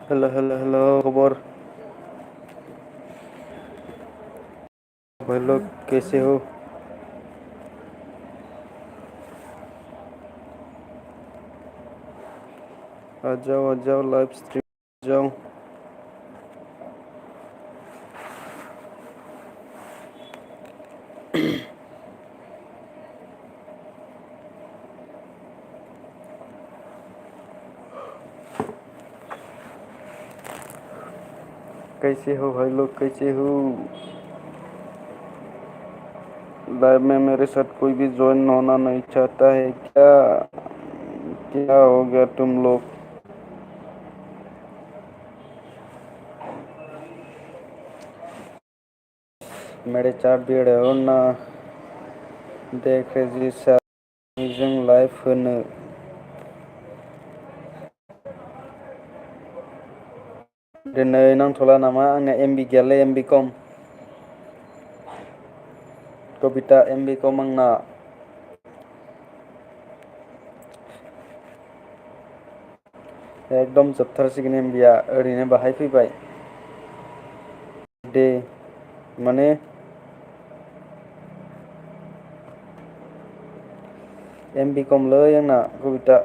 Hello hello hello खबर भाई लोग कैसे हो। आ जाओ लाइव स्ट्रीम जाओ। कैसे हो भाई लोग कैसे हो। लाइव में मेरे साथ कोई भी ज्वाइन होना नहीं चाहता है क्या। क्या हो गया तुम लोग। मेरे चार भीड़ हो ना देख रजिस्ट्रेशन लाइव होनो दिनै नांथ'ला नामा आंना एमबि गैयालै एमबि खम कबिता एमबि खम आंना एकदम जोबथारसिगोन एमबिया ओरैनो बाहाय फैबाय दे माने एमबि खमलै आंना Kabita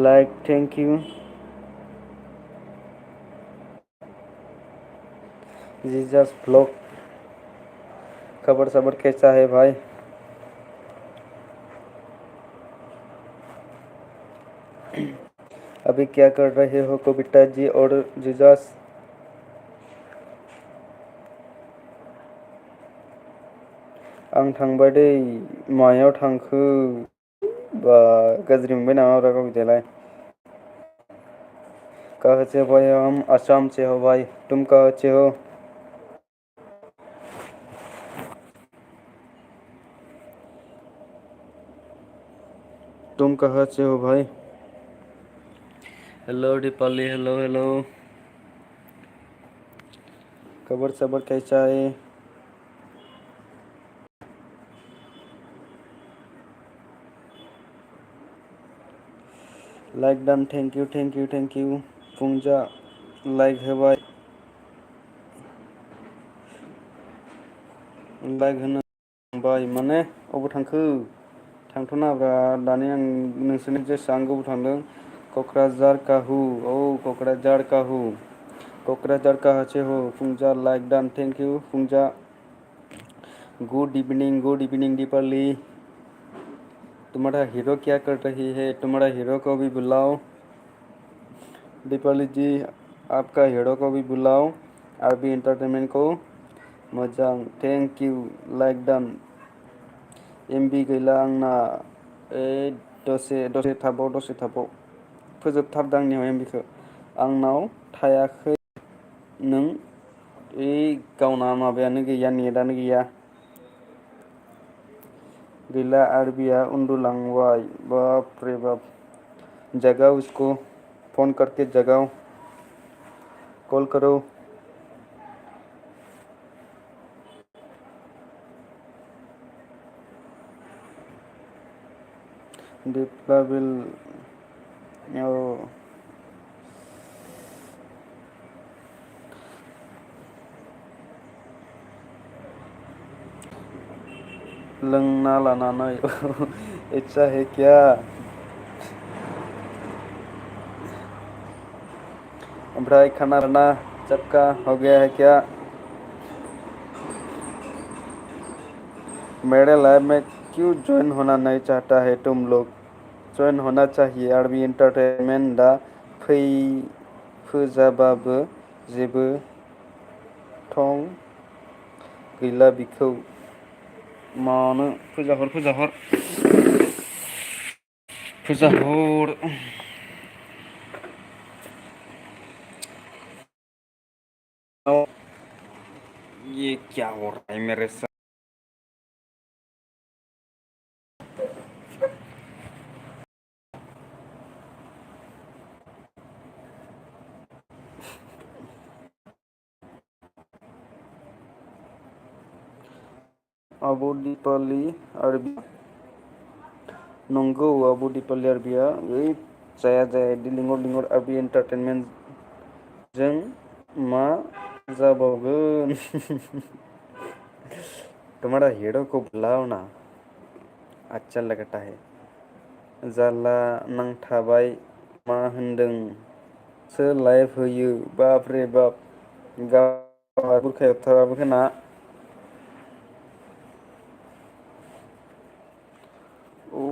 like thank you Jesus blog खबर सबर कैसा है भाई। अभी क्या कर रहे हो कविता जी और जीजस। आं थांबाय दै मायाव थांखो बा गाज्रि मोनबाय नामा ब्रा कबितायालाय। कहाँ से भाई हम असम से हो भाई तुम कहाँ से हो। तुम कहाँ से हो भाई। हेलो दीपाली हेलो हेलो खबर सबर कैसा है। Like done thank you thank you thank you Phunja like होबाय लाइक होनो बाय माने अबाव थांखो थांथ'नाब्रा दानि आं नोंसोरनि जेसेबां गोबाव थांदों क'क्राझार काहू औ क'क्राझार काहू क'क्राझार कहाँ से हो फुंजा लाइक डन थैंक यू फुंजा गुड इवनिंग दीपाली। तुम्हारा हीरो क्या कर रही है तुम्हारा हीरो को भी बुलाओ दीपाली जी आपका हीरो को भी बुलाओ आरबी एंटरटेनमेंट को मोजां thank you like Don MB गैला आंना ओइ दसे थाबाव फोजोबथारदों आंनियाव एमबिखौ आंनाव थायाखै नों ओइ गावना माबायानो गैया नेटानो गैया गैला आरबिया उन्दुलांबाय बाप रे बाप जगाओ उसको फोन करके जगाओ कॉल करो दिप्लाबिल औ लोंना लानानै ऐसा है क्या ओमफ्राय खाना वाना सबका हो गया है क्या। मेरे लाइव में क्यों ज्वाइन होना नहीं चाहता है तुम लोग ज्वाइन होना चाहिए आरबी एंटरटेनमेंट दा फै फोजाबाबो जेबो थं गैला बिखौ मानो फोजाहर ये क्या हो रहा है मेरे साथ। आबू दीपाली आरबी नंगौ आबू दीपाली आरबिया जाया जाया इदि लिंहर आरबि एन्टारटेनमेन्ट जों मा जाबावगोन तुम्हारा हीरो को बुलाओ ना अच्छा लगता है जारला नांथाबाय मा होनदों सो लाइभ होयो बाप रे बाप बुरखायथाराबो खोना औ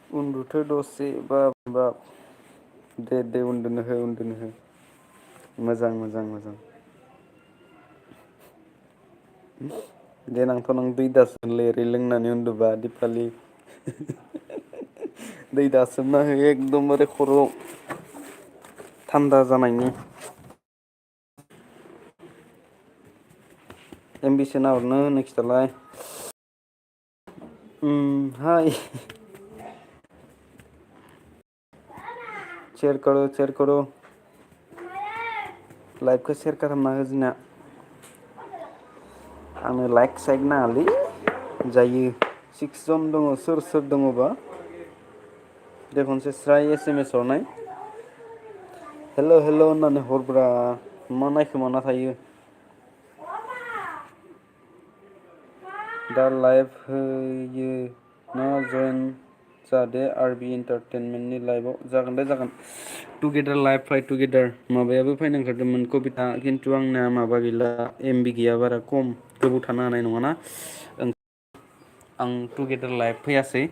उन्दुथो दसे बाब दे उन्दुनो हो मोजां देनांथ' नों दै दासोनलै ओरै लोंनानै उन्दुबा दिपालि दै दासोमना हो एकदमबारे खर'आव थान्दा जानायनि एमबिसो नाहरनो नोंसोरलाय हाय शेयार करो लाइभखौ सेयार खालामना हो जोंना आंनो लाइक साइक नाङालै जायो 6 जन दङ सोर दङबा दे खनसे स्राय SMS हरनाय हेल' होननानै हरब्रा मा नायखोमाना थायो दा लाइभ होयो ना जयेन जादे आरबि एन्टारटेनमेन्टनि लाइभआव जागोन दे जागोन टुगेदार लाइभ फाइ टुगेदार माबायाबो फैनो ओंखारदोंमोन कबिथा खिन्थु आंना माबा गैला एमबि गैया बारा खम गोबाव थानो हानाय नङाना आं टुगेदार लाइभ फैयासै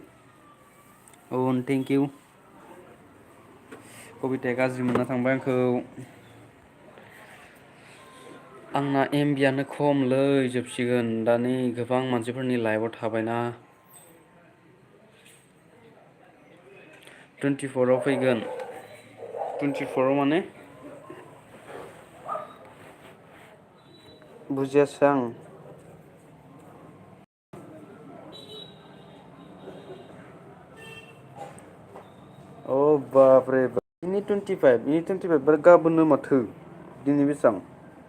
औ थेंक इउ कबिथाया गाज्रि मोनना थांबाय आंखौ आंना एमबियानो खमलै जोबसिगोन दानि गोबां मानसिफोरनि लाइभआव थाबायना 24आव फैगोन 24आव माने बुजियासै आं अ बापरे दिनै 25 गाबोननो माथो दिनै बेसेबां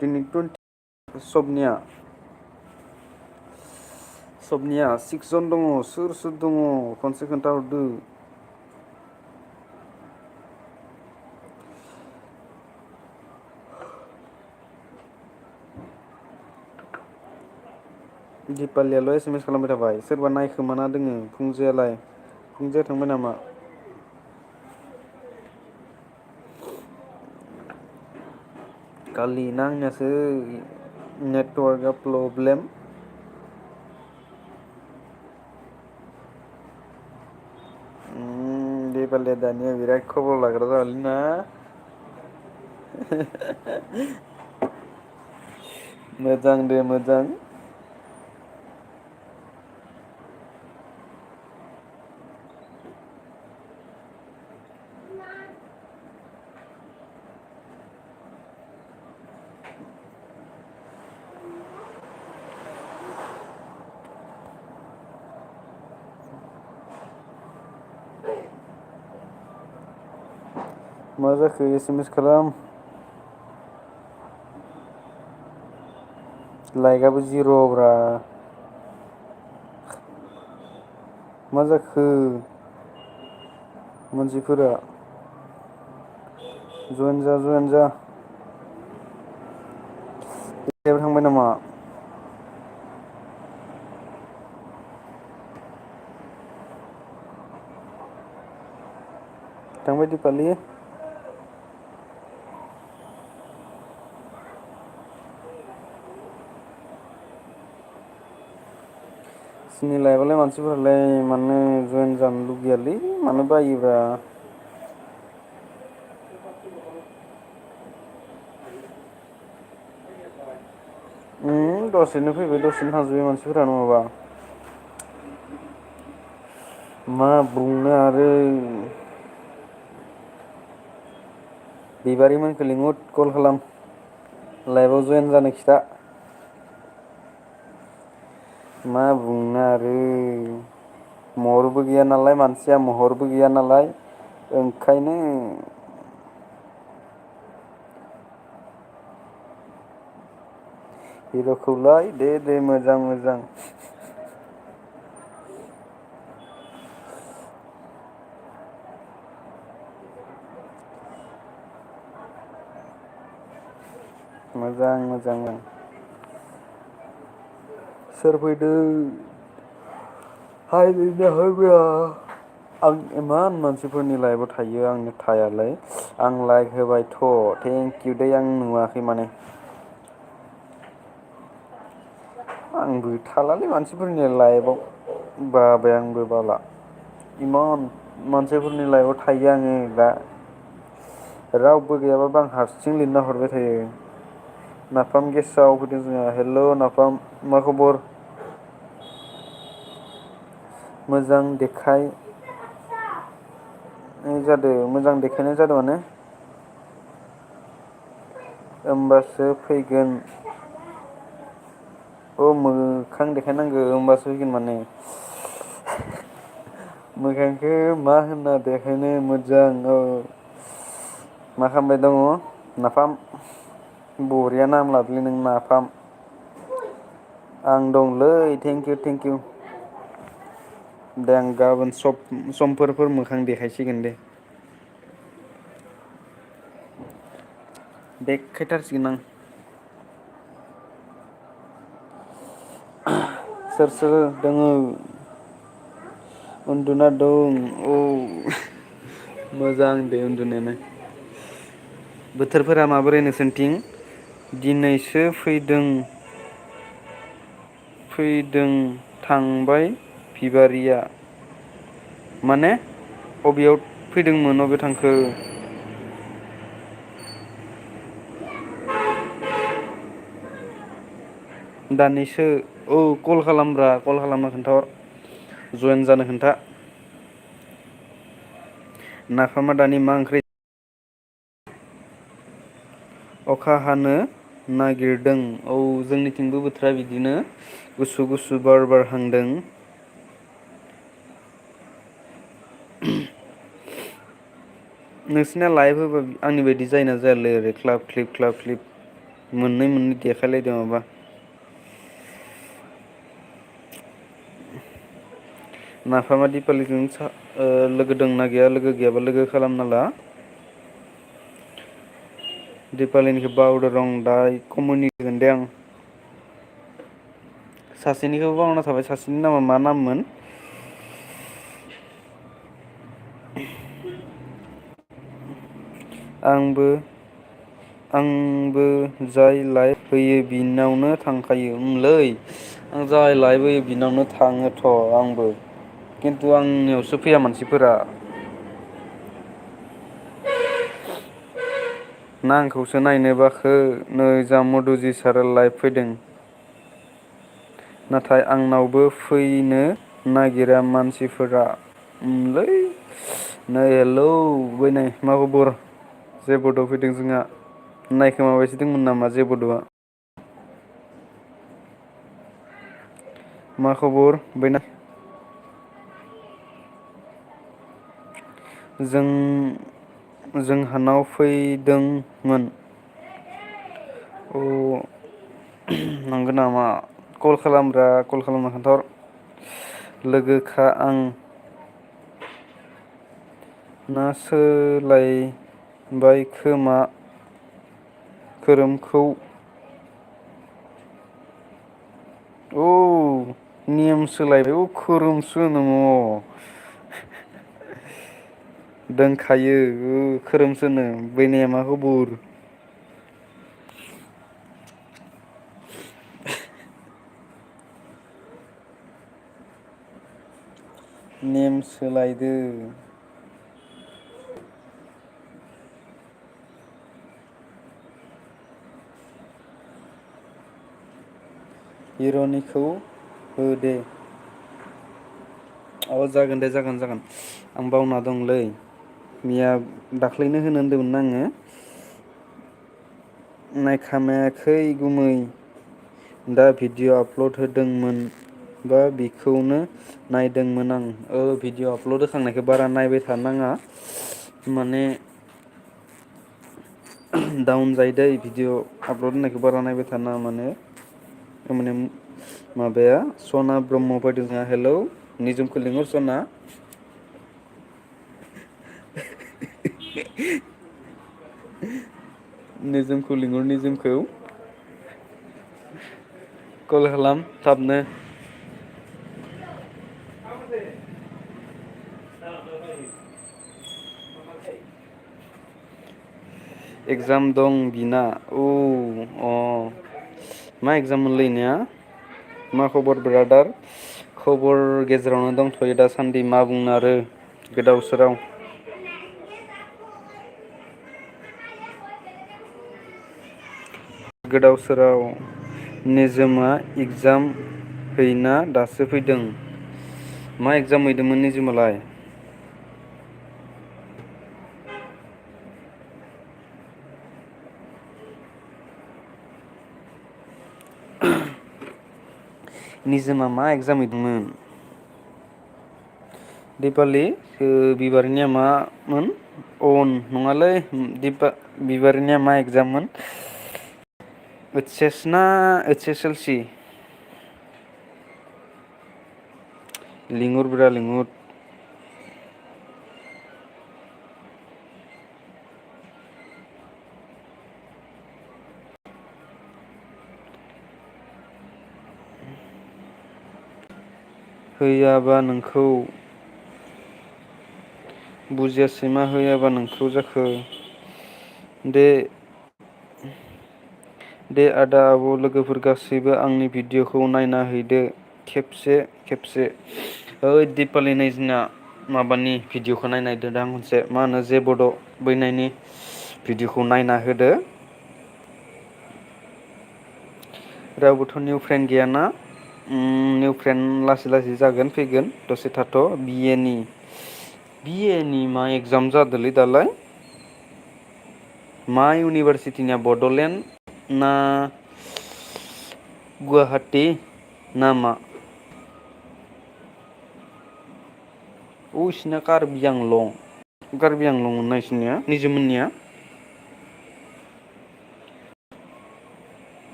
दिनै 20 सबनिया 6 जन दङ सोर दङ खनसे खोन्थाहरदो दिपालियाल' SMS खालामबाय थाबाय सोरबा नायखोमाना दोङो फुंजाया थांबाय नामा गालिना आंनियासो नेटवार्कआ प्रब्लेम दिपालिया दानिया बिराद खबर लाग्रा जाबायलै ना मोजां दे मोजां मा जाखो SMS खालाम लाइकआबो जिर' ब्रा मा जाखो मानसिफोरा जयेन जा थांबाय नामा थांबाय दिपालि जोंनि लाइभआवलाय मानसिफोरालाय मानो जयेन जानो लुगैयालै मानो बायोब्रा दसेनो फैबाय दसेनो थांजोब्बाय मानसिफोरा नङाबा मा बुंनो आरो बिबारिमोनखौ लिंहर कल खालाम लाइभआव जयेन जानो खिथा मा बुंनो आरो महरबो गैया नालाय मानसिया महरबो गैया नालाय ओंखायनो हिर'खौलाय दे मोजां मोजां मोजां सोर फैदों हाय बिनो हायब्रा आं इमान मानसिफोरनि लाइफआव थायो आंनो थायालै आं लाइक होबायथ' थेंकिउ दै आं नुवाखै माने आंबो थालालै मानसिफोरनि लाइफआव बाबाय आंबो बाला इमान मानसिफोरनि लाइफआव थायो आङो दा रावबो गैयाबाबो आं हारसिं लिरना हरबाय थायो नाफाम गेसाव फैदों जोंहा हेल' नाफाम मा खबर मोजां देखाय जादों मोजां देखायनाय जादों माने होमबासो फैगोन औ मोखां देखायनांगौ होमबासो फैगोन माने मोखांखौ मा होनना देखायनो मोजां औ मा खालामबाय दङ नाफाम बरिया नाम लादोंलै नों नाफाम आं दंलै थेंकिउ थेंकिउ दे आं गाबोन समफोरफोर मोखां देखायसिगोन दे देखायथारसिगोन आं सोर सोर दोङो उन्दुना दं औ मोजां दे उन्दुनायानो बोथोरफोरा माबोरै नोंसोरनिथिं दिनैसो फैदों थांबाय बिबारिया माने बबेयाव फैदोंमोन बबे थांखो दानिसो औ कल खालामब्रा कल खालामना खोन्थाहर जयेन जानो खोन्था नाफामा दानि मा ओंख्रि अखा हानो नागिरदों औ जोंनिथिंबो बोथोरा बिदिनो गुसु गुसु बार बारहांदों नोंसिना लाइभ होबा आंनि बायदि जायोना जायालै ओरै ख्लाब क्लिब ख्लाब क्लिब मोननै मोननै देखायलायदों माबा नाफामा दिपालिजों लोगो दंना गैया लोगो गैयाबा लोगो खालामना ला दिपालिनिखौ बावदो रं दा कमउनिखौ होगोन दे आं सासेनिखौबो बावना थाबाय सासेनि नामा मा नाममोन आंबो जाय लाइफ होयो बिनावनो थांखायो ओंलै आं जाय लाइभ होयो बिनावनो थाङोथ' आंबो खिन्थु आंनियावसो फैया मानसिफोरा ना आंखौसो नायनो बाखो नै जा मधुजि सारा लाइभ फैदों नाथाय आंनावबो फैनो नागिरा मानसिफोरा लै नै हेलौ बैनाय मा खबर जेबोद फैदों जोंहा नायखोमाबायसो दंमोन नामा जेबोद'आ मा खबर बैना जोंहानाव फैदोंमोन अ नंगौ नामा कल खालामब्रा कल खालामना खोन्थाहर लोगोखा आं ना सोलायबाय खोमा खोरोमखौ औ नेम सोलायबाय खोरोमसो होनो दोनखायो खोरोमसोनो बैनाया मा खबर नेम सोलायदो हिर'निखौ हो दे अ जागोन दे जागोन आं बावना दंलै मैया दाख्लैनो होनो होन्दोंमोन आङो नायखामायाखै गुमै दा भिडिअ' आपल'ड होदोंमोन बा बिखौनो नायदोंमोन आं भिडिअ' आपल'ड होखांनायखौ बारा नायबाय थानो नाङा माने डाउन जायो दै भिडिअ आपल'ड होननायखौ बारा नायबाय थानाङा माने माबाया सना ब्रह्म फैदों जोंहा हेलौ निजोमखौ लिंहर सना निजोमखौ लिंहर निजोमखौ कल खालाम थाबनो। एगजाम दं बिना औ अ मा एगजाम मोनलै इनिया मा खबर ब्रादार? खबर गेजेरावनो दंथ'यो दासान्दि मा बुंनो आरो गोदाव सोराव। गोदाव सोराव निजोमा इगजाम हैना दासो फैदों। मा एगजाम हैदोंमोन निजोमालाय? निजोमा मा एगजाम हैदोंमोन? दिपालि बिबारिनिया मामोन अन नङालै दिपा बिबारिनिया मा एगजाममोन? ओइस एस ना ओइस एस एल सि? लिंहुर ब्रा लिंहुर। हैयाबा नोंखौ बुजियासै मा हैयाबा नोंखौ जाखो? दे दे आदा आब' लोगोफोर गासैबो आंनि भिडिअ'खौ नायना हैदो खेबसे खेबसे। ओइ दिपालि नै जोंना माबानि भिडिअ'खौ नायनायदो दां खनसे मा होनो जे बड' बैनायनि भिडिअ'खौ नायना होदो। रावबोथ' निउ फ्रेन्ड गैयाना? निउ फ्रेन्ड लासै लासै जागोन फैगोन दसे थाथ' बिए नि बिए नि मा एगजाम जादोलै दालाय? मा इउनिभारसिटिनिया बड'लेण्ड ना गुवाहाटि ना मा? अ इसिना कार्बि आंलं। कार्बि आंलं ना इसोरनिया निजोमोननिया?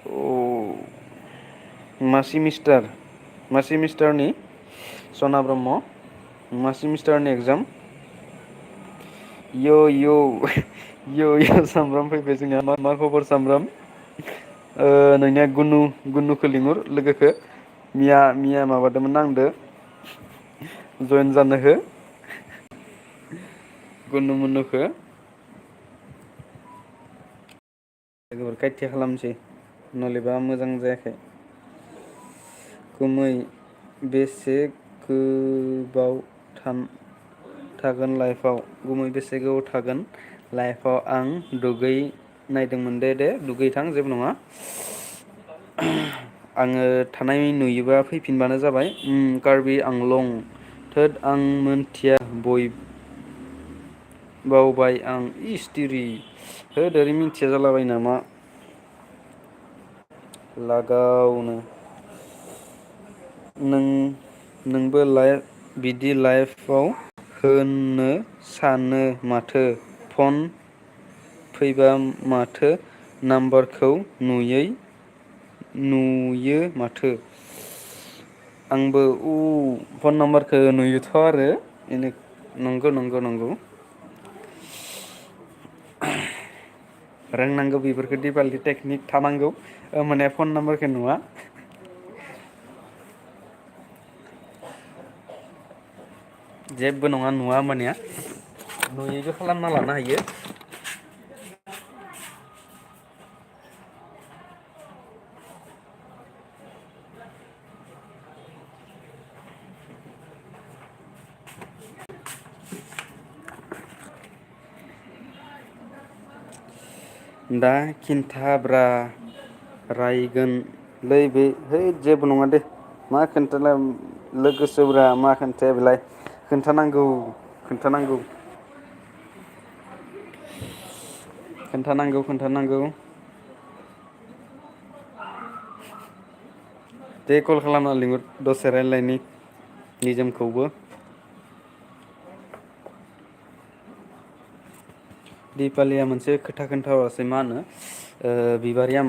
अ मा सेमिस्टार मा सेमिस्टारनि सना ब्रह्म? मा सेमिस्टारनि एगजाम? इय' सामब्राम फैबाय जोंनिया मा खबर सामब्राम? नोंनिया गुनुखौ लिंहर लोगोखौ मिया माबादोंमोन आंदो जयेन जानो हो। गुनु मुनुखौ लोगोफोर खायथिया खालामसै नलेबा मोजां जायाखै। गुमै बेसे गोबाव थागोन लाइफआव गुमै बेसे गोबाव थागोन लाइफआव आं दुगै नायदोंमोन दे दुगैथां जेबो नङा। आङो थानाय नुयोबा फैफिनबानो जाबाय कार्बि आंलं थोद आं मोनथिया बावबाय आं इस होद ओरै मिथिया जालाबायो नामा लागावनो नोंबो बिदि लाइफआव होननो सानो माथो फन फैबा माथो नाम्बारखौ नुयो माथो आंबो फन नाम्बारखौ नुयोथ' आरो नंगौ रोंनांगौ बेफोरखौ दिपालि टेकनिक थानांगौ माने फन नाम्बारखौ नुवा। जेबो नङा नुवा होमबानिया नुयैबो खालामना लानो हायो। दा खिन्थाब्रा रायगोनलै बे है जेबो नङा दे मा खोन्थाला लोगोसोब्रा मा खोन्थाया बेलाय खोन्थानांगौ खोन्थानांगौ दे कल खालामना लिंहर दसे रायलायनि निजोमखौबो दिपालिया मोनसे खोथा खोन्थाहरासै मा होनो बिबारिया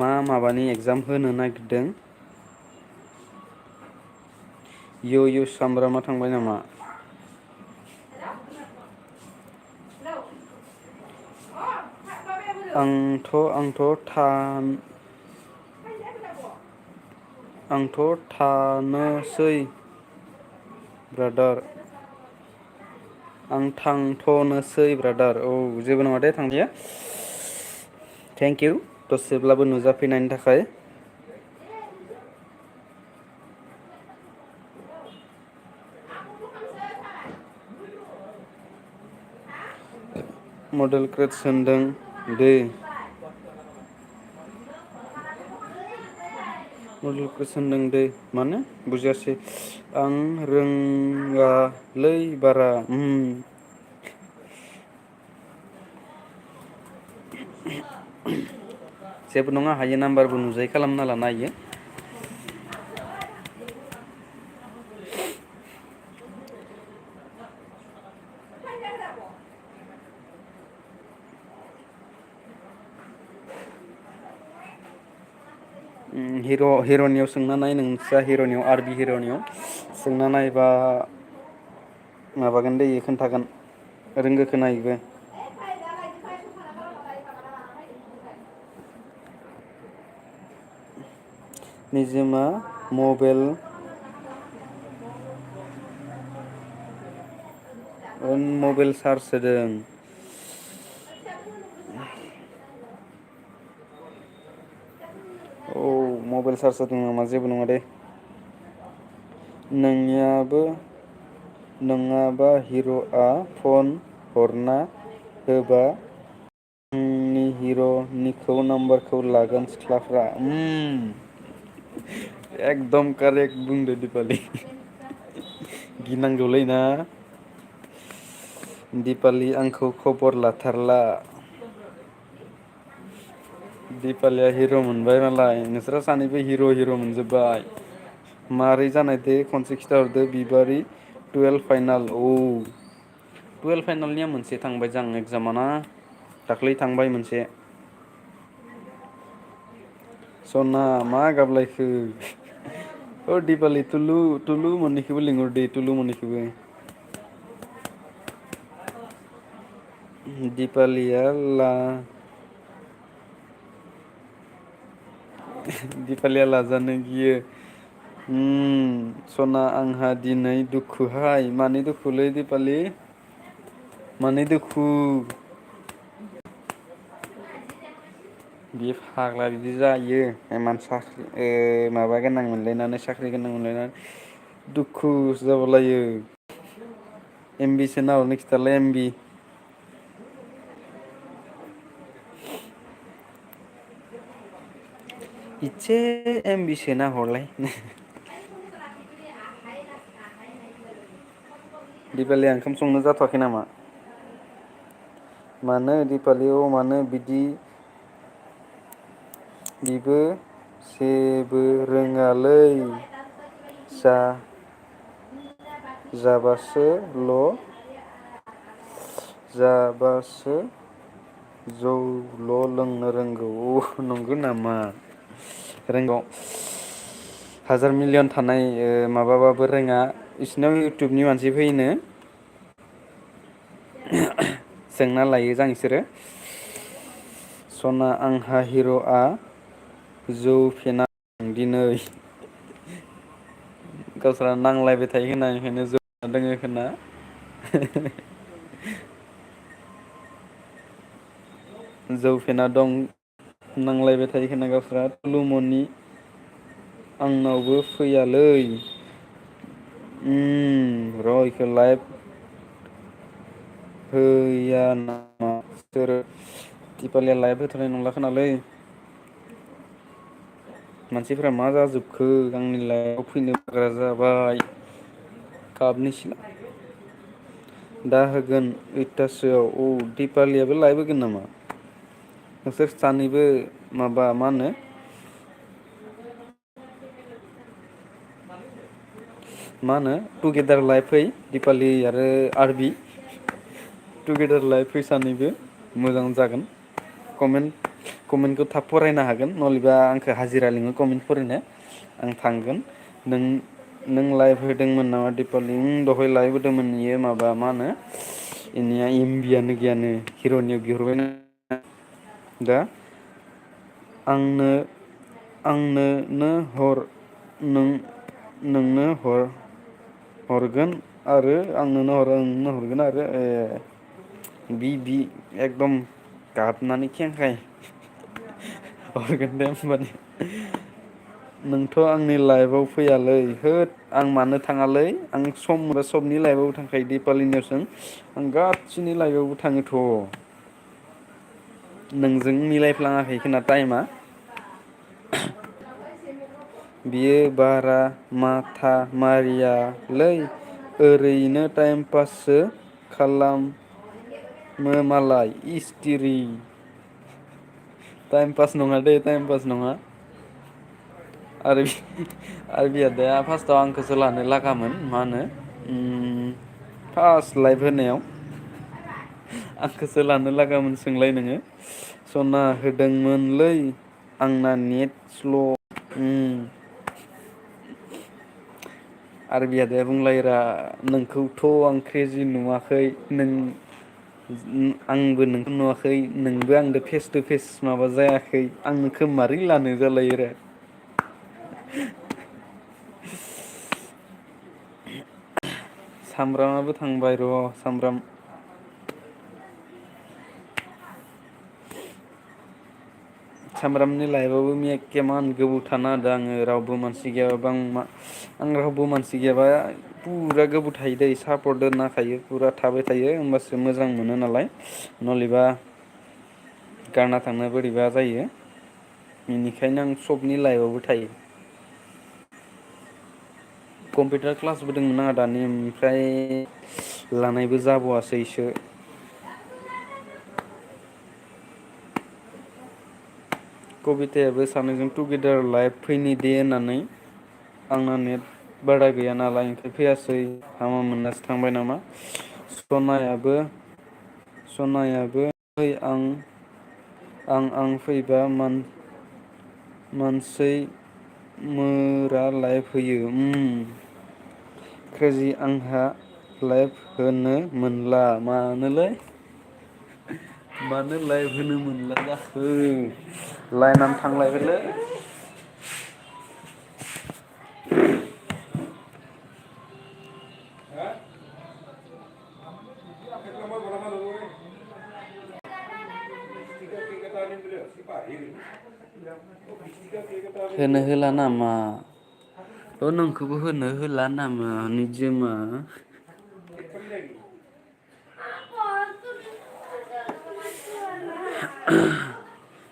मा माबानि एगजाम होनो नागिरदों इय सामब्रामा थांबाय नामा? आंथ' आंथ' थानोसै ब्रादार। आं थांथ'नोसै ब्रादार। औ जेबो नङा दे थांनाया। थेंक इउ दसेब्लाबो नुजाफैनायनि थाखाय। मडेल क्रेटस होनदों दे। मडेल क्रेटस होनदों दे माने बुजियासै आं रोङालै बारा। जेबो नङा हायो नाम्बारबो नुजायै खालामना लानो हायो। हिर'नियाव सोंना नाय नोंस्रा हिर'नियाव आरबि हिर'नियाव सोंना नायबा माबागोन दे इयो खोन्थागोन रोंगो खोमा इबो। निजोमा मबाइल चार्ज होदों। औ मबाइल चार्ज होदों नामा जेबो नङा दे। नङाबा हिर'आ फन हरना होबा आंनि हिर'निखौ नाम्बारखौ लागोन सिख्लाफ्रा। एकदम कारेक्ट बुंदो दिपालि। गिनांगौलै ना दिपालि आंखौ खबर लाथारला। दिपालिया हिर' मोनबाय मालाय नोंसोर सानैबो हिर' मोनजोब्बाय। मारै जानाय दे खनसे खिथाहरदो बिबारि टुवेल्भ फाइनाल औ टुवेल्भ फाइनालनिया मोनसे थांबाय जां एगजामाना दाख्लै थांबाय मोनसे। सना मा गाबलायखो अ दिपालि टुलु मोननैखौबो लिंहर दे टुलु मोननैखौबो। दिपालिया दिपालिया लाजानो गियो। सना आंहा दिनै दुखुहाय मानि दुखुलै दिपालि मानि दुखु? बे फाग्ला बिदि जायो इमान साख्रि माबा गोनां मोनलायनानै साख्रि गोनां मोनलायनानै दुखु जाबालायो। एमबि सोना खिथालाय एमबि। इसे एमबि सोना हरलाय। दिपालिया ओंखाम संनो जाथ'वाखै नामा? मानो दिपालि मानो बिदि बिबो जेबो रोङालै जा जाबासो जौल' लोंनो रोंगौ नंगौ नामा? रोंगौ हाजार मिलियन थानाय माबाबाबो रोङा बिसिनाव इउटुबनि मानसि फैयोनो सोंना लायो जां इसोरो सना आंहा हिर'आ जौ फेना दिनै गावस्रा नांलायबाय थायो होनना ओंखायनो जौ लोङो खोना जौ फेना दं नांलायबाय थायो खोना गावस्रा तुलुमनि आंनावबो फैयालै र' इखो लाइभ फैया नामा सोर दिपालिया लाइभ होथ'नाय नंला खोनालै मानसिफ्रा मा जाजोबखो आंनि लाइभआव फैनो बाग्रा जाबाय गाबनि सिला दा होगोन 8थासोआव औ दिपालियाबो लाइभ होगोन नामा? नोंसोर सानैबो माबा मा होनो मा होनो टुगेदार लाइभ फै दिपालि आरो आरबि टुगेदार लाइभ फै सानैबो मोजां जागोन कमेन्टखौ थाब फरायनो हागोन नहलेबा आंखौ हाजिरा लिङो कमेन्ट फरायनो आं थांगोन नों लाइभ होदोंमोन नामा दिपालि दहाय लाइभ होदोंमोन इयो माबा मा होनो इनिया एमबियानो गैयानो हिर'नियाव बिहरबायनो दा आंनोनो हर नों नोंनो हरगोन आरो आं नोंनो हरगोन आरो बि एकदम गाबनानै खेंखाय हरगोन दे होमबानिया नोंथ' आंनि लाइफआव फैयालै होद आं मानो थाङालै आं सबनि लाइफआवबो थांखायो दिपालि नेरसोन आं गासिनि लाइफआवबो थाङोथ' नोंजों मिलायफ्लाङाखै खोना टाइमा बियो बारा माथा मारियालै ओरैनो टाइम पाससो खालामो मालाय इस टाइम पास नङा दे टाइम पास नङा आरो बियादाया फार्स्टआव आंखौसो लानो लागामोन मा होनो फार्स्ट लाइफ होनायाव आंखौसो लानो लागामोन सोंलाय नोङो सना होदोंमोनलै आंना नेट स्ल' आरो बियादाया बुंलायोरा नोंखौथ' आं क्रेजि नुवाखै नों आंबो नोंखौ नुवाखै नोंबो आंजों फेस टु फेस माबा जायाखै आं नोंखौ मारै लानो जालायो रा सामब्रामाबो थांबाय र' सामब्राम सामब्रामनि लाइफआवबो एखेमान गोबाव थाना होदों आङो रावबो मानसि गैयाबाबो आं रावबो मानसि गैयाबा फुरा गोबाव थायो दै सापर्ट दोननाखायो फुरा थाबाय थायो होमबासो मोजां मोनो नालाय नलेबा गारना थांनो बोरैबा जायो बेनिखायनो आं सबनि लाइफआवबो थायो कम्पिउटार क्लासबो दंमोन आंहा दानि ओमफ्राय लानायबो जाबावासैसो कबिथायाबो सानैजों टुगेदार लाइभ फैनि दे होननानै आंना नेट बारा गैया नालाय ओंखाय फैयासै हामा मोननासो थांबाय नामा सनायाबो फै आं फैबा मानसै मोरा लाइभ होयो क्रेजि आंहा लाइभ होनो मोनला मानो लाइभ होनो मोनला जाखो लाइनानो थांलायबायलै होनो होला नामा नोंखौबो होनो होला नामा निजोमा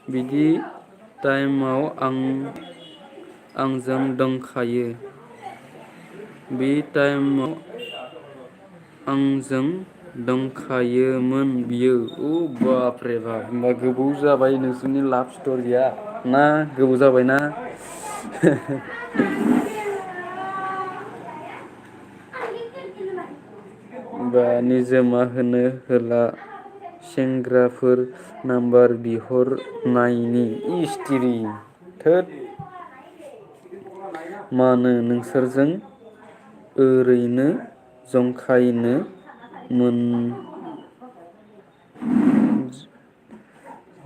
बिदि टाइमाव आंजों दंखायो बे टाइमाव आंजों दंखायोमोन बियो बाप्रे बाप होमबा गोबाव जाबाय नोंसोरनि लाभ स्ट'रिया ना गोबाव जाबायना बा निजोमा होनो होला सेंग्राफोर नाम्बार बिहरनायनि थोद मानो नोंसोरजों ओरैनो जंखायनो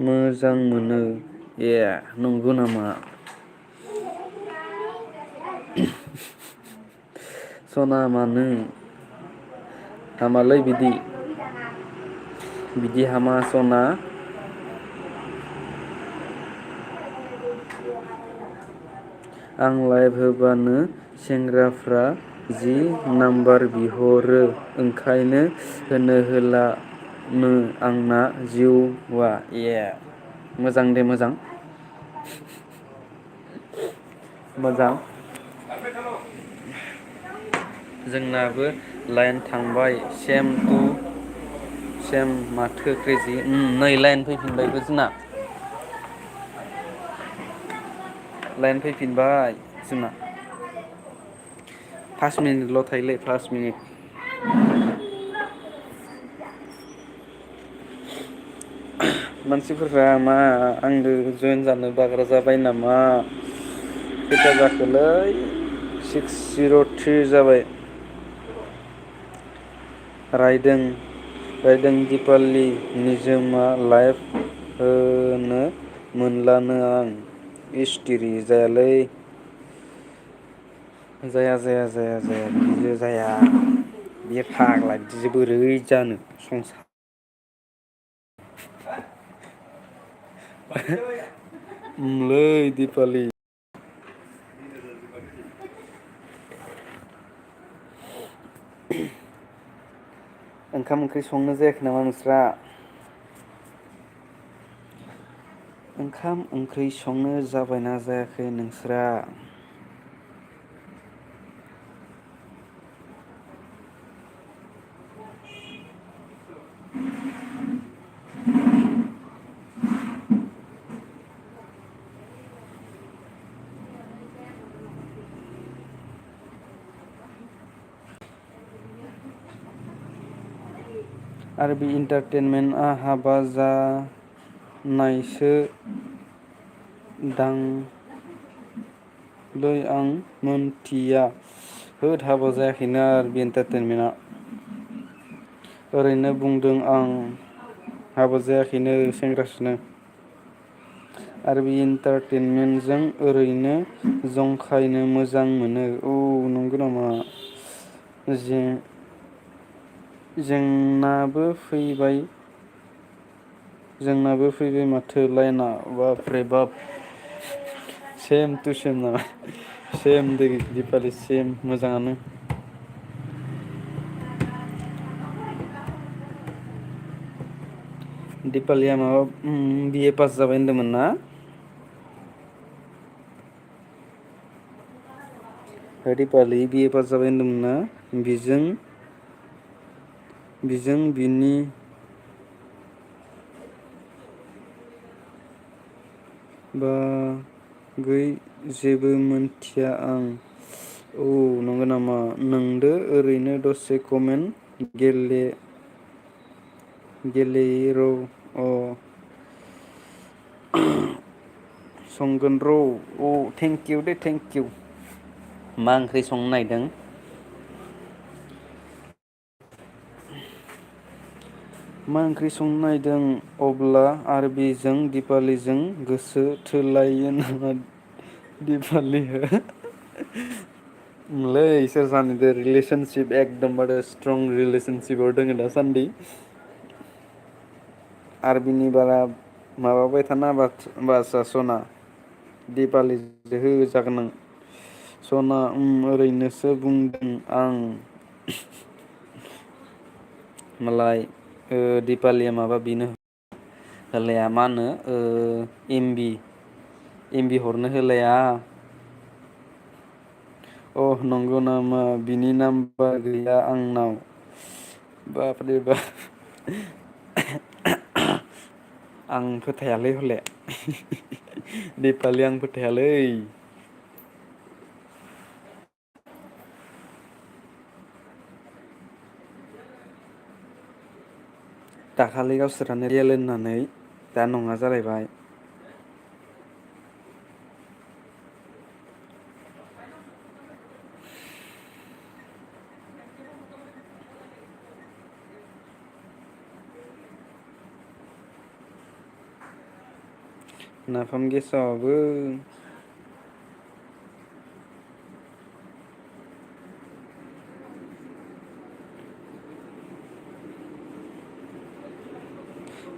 मोजां मोनो नंगौ नामा सना मानो हामालै बिदि हामा सना आं लाइभ होबानो सेंग्राफ्रा जि नाम्बार बिहरो ओंखायनो होनो होलानो आंना जिउआ मोजां दे मोजां जोंनाबो लाइन थांबाय सेम टु सेम माथो क्रेजि नै लाइन फैफिनबायबो जोंना लाइन फैफिनबाय जोंना 5 मिनिटल' थायोलै 5 मिनिट मानसिफोरा मा आंजों जइन जानो बाग्रा जाबाय नामा खैथा जाखोलै 603 जाबाय रायदों दिपालि निजोमा लाइभ होनो मोनलानो आं जायालै जाया जाया जाया जाया बिदिजों जाया। बे फाग्ला बिदिजों बोरै जानो संसार ओंलै दिपालि ओंखाम ओंख्रि संनो जायाखै नामा नोंस्रा? ओंखाम ओंख्रि संनो जाबायना जायाखै नोंस्रा? आरो बे इन्टारटेनमेन्टआ हाबा जानायसो दांलै आं मोनथिया। होद हाबा जायाखैनो आरो बे इन्टारटेनमेन्टआ। ओरैनो बुंदों आं हाबा जायाखैनो सेंग्रासोनो। आरो बे इन्टारटेनमेन्टजों ओरैनो जंखायनो मोजां मोनो। औ नंगौ नामा? जोंनाबो फैबाय माथो लाइना बाबरे बाब। सेम टु सेम नामा? सेम दिपालि सेम मोजाङानो। दिपालिया माबा बिए पास जाबाय होनदोंमोन ना? दिपालि बिए पास जाबाय होनदोंमोन ना? बिजों बिनि बागै जेबो मोनथिया आं। औ नंगौ नामा? नोंदो ओरैनो दसे कमेन्ट गेलेर' अ संगोन र' औ थेंकिउ दे थेंकिउ। मा ओंख्रि संनो नायदों? मा ओंख्रि संनो नायदों अब्ला आरबिजों दिपालिजों गोसो थोलायो नामा दिपालि हो? लै इसोर सानैदो रिलेसनसिप एकदमबारे स्ट्रं रिलेसनसिपाव दङ दासान्दि। आरबिनि बारा माबाबाय थाना बाथ्रा सना। दिपालिजों होजागोन नों। सना ओरैनोसो बुंदों आं। मालाय दिपालिया माबा बिनो होलाया मा होनो एमबि हरनो होलाया। अ नंगौ नामा? बिनि नाम्बार गैया आंनाव। बाबरे बा आं फोथायालै हले दिपालि आं फोथायालै। दाखालि गावसोरानो रियेल होननानै दा नङा जालायबाय। नाफाम गेसावाबो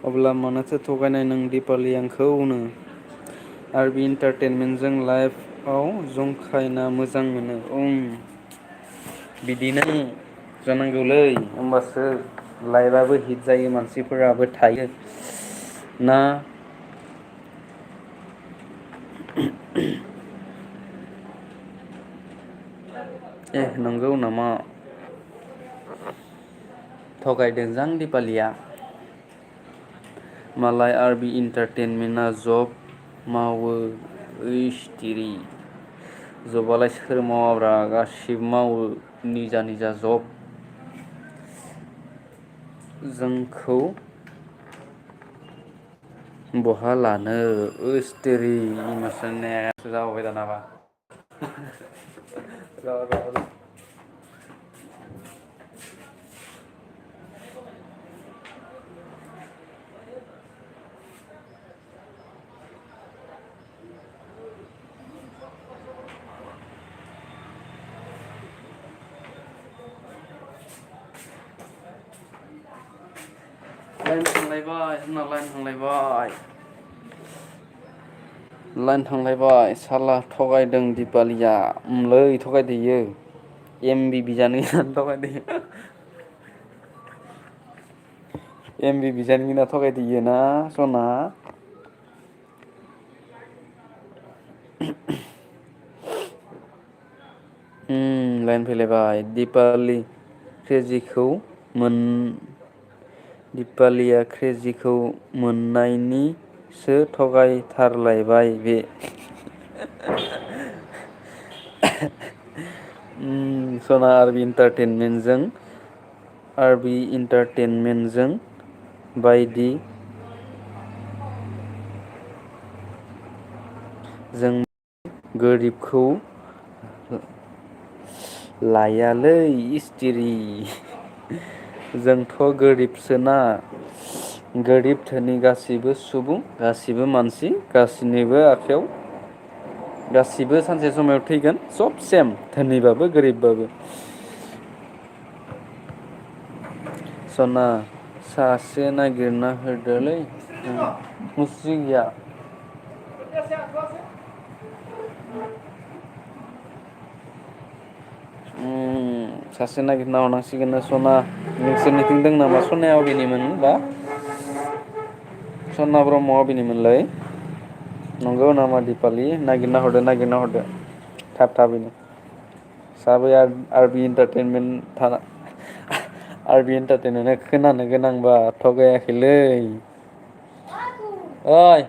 अब्ला मानोथो थगायनाय नों दिपालि आंखौनो? आरो बे इन्टारटेनमेन्टजों लाइफआव जंखायना मोजां मोनो। बिदिनो जानांगौलै होमबासो लाइफआबो हिट जायो मानसिफोराबो थायो ना। ए नंगौ नामा? थगायदों जां दिपालिया। मालाय आरबि इन्टारटेनमेन्टआ जब मावो। ओइस तिरि जबालाय सोर मावाब्रा गासिबो मावो निजा निजा जब। जोंखौ बहा लानो ओइस तेरि जाबाय दानाबा र' लाइन थांलायबाय साला थगायदों दिपालिया थगायदो इयो एमबि बिजानो थगायदो एमबि बिजानो गिना थगायदो इयो ना सना लाइन फैलायबाय दिपालिया क्रेजिखौ मोननायनिसो थगायथारलायबाय बे सना आरबि इन्टारटेनमेन्टजों बायदि जों गोरिबखौ लायालै इस्टिरि जोंथ' गोरिबसोना गोरिब धोनि गासिबो सुबुं गासिबो मानसि गासिनिबो आखायाव गासिबो सानसे समायाव थैगोन सब सेम धोनिबाबो गोरिबबाबो सना सासे नागिरना होदोलै मुस्रि गैया सासे नागिरना हरनांसिगोन सना नोंसोरनिथिं दं नामा सनाया अबेनिमोन दा सना ब्रह्म अबेनिमोनलाय नंगौ नामा दिपालि नागिरना हरदो थाबैनो साबै आरबि इन्टारटेनमेन्टआ खोनानो गोनांबा थगायाखैलै ओइ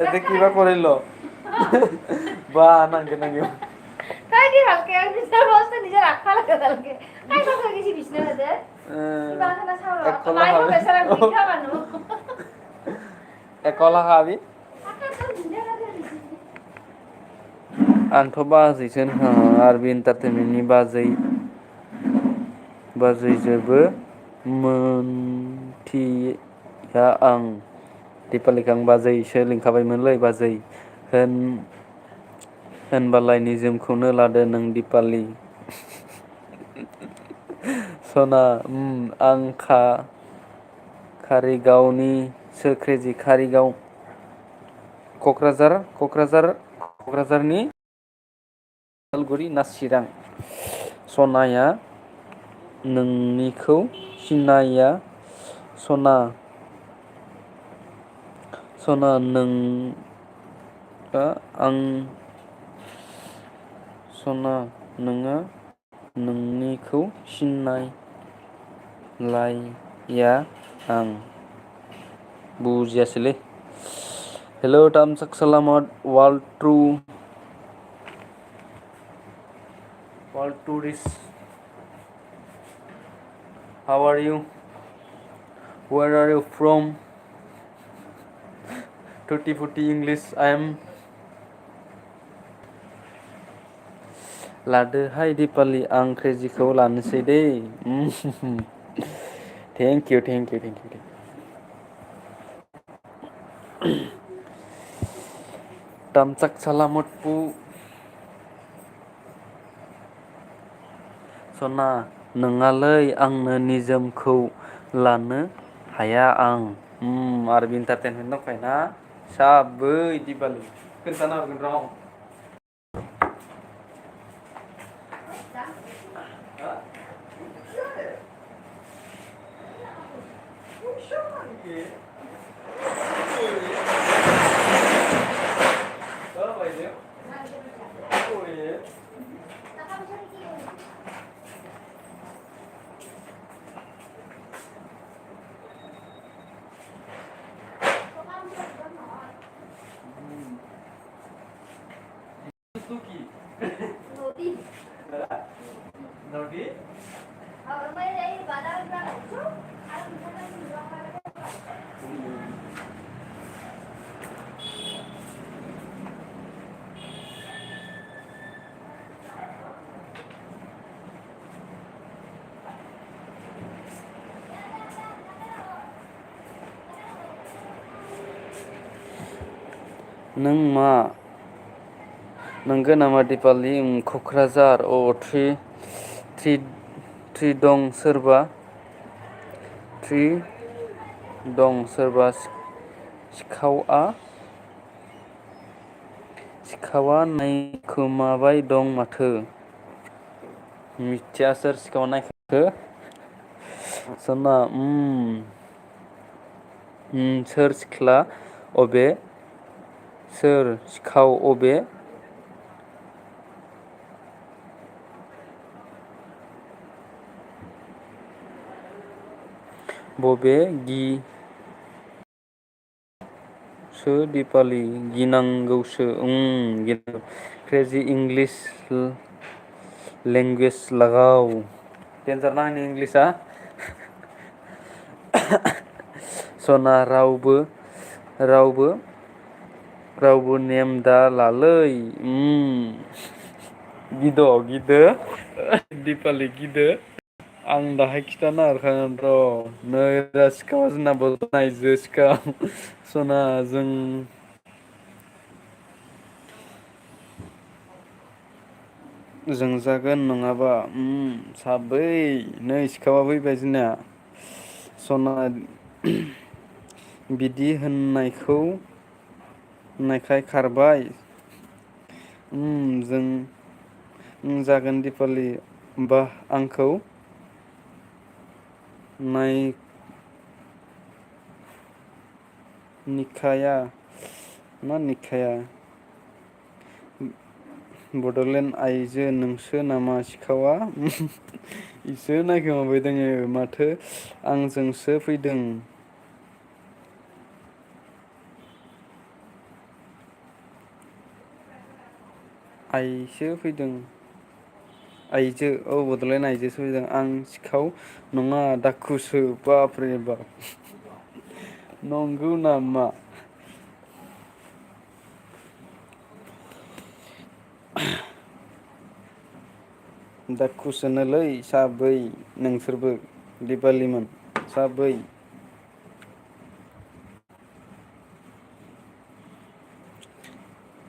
এতে কিবা কৰিল বা নাংগে তাই কি ভালকে বিছনাৰ বস্তু নিজে ৰাখা লাগে ভালকে কাই কথা কিছু বিছনা দে বানা চাও লাইভ বেচারা ভিক্ষা মানু একলা খাবি आंथ' बाजैसो आरबि इन्टारटेनमेन्टनि बाजैजोबो मोनथिया आं दिपालिखौ आं बाजैसो लिंखाबायमोनलै बाजै होनबालाय निजोमखौनो लादो नों दिपालि सना आं कारिगावनिसो क्रेजि कारिगाव क'क्राझारनि उदालगुरि ना चिरां सनाया नोंनिखौ सिनाया सना नोङा नोंनिखौ सिनायलाया आं बुजियासैलै hello तामसाक सालामत World tourist, how are you? Where are you from? Tutti Frutti English, I am. लादोहाय दिपालि आं क्रेजिखौ लानोसै दै थेंक इउ तामसाक सालामत पु सना नोङालै आंनो निजोमखौ लानो हाया आं आरबि इन्टारटेनमेन्ट दंखायोना साबै दिपालि खोन्थाना हरगोन र' Nodi? नों मा नंगौ नामा दिपालि क'क्राझार थ्रि दं सोरबा थ्रि दं सोरबा सिखावा नायखोमाबाय दं माथो। मिथिया सोर सिखावा नायखो सना सोर सिख्ला अबे सोर सिखाव अबे बबे दिपालि गिनांगौसो क्रेजि इंलिश लेंगुवेज लागाव देन्जार ना आंनि इंलिसआ सना रावबो नेम दा लालै गिदो दिपालि गिदो आं दाहाय खिथाना हरखागोन र' नै सिखावा जोंना नायजो सिखाव सना जों जागोन नङाबा साबै नै सिखावा फैबाय जोंना सना बिदि होननायखाय खारबाय जों जागोन दिपालि बा आंखौ निखाया बड'लेण्ड आइजो नोंसो नामा सिखावा इसो नायखोमाबाय दोङो माथो आंजोंसो फैदों आइजो फैदों आइजो बड'लेण्ड आइजोसो फैदों आं सिखाव नङा दाखुसो बाबरे बाब नंगौ नामा दाखुसोनोलै साबै नोंसोरबो दिपालिमोन साबै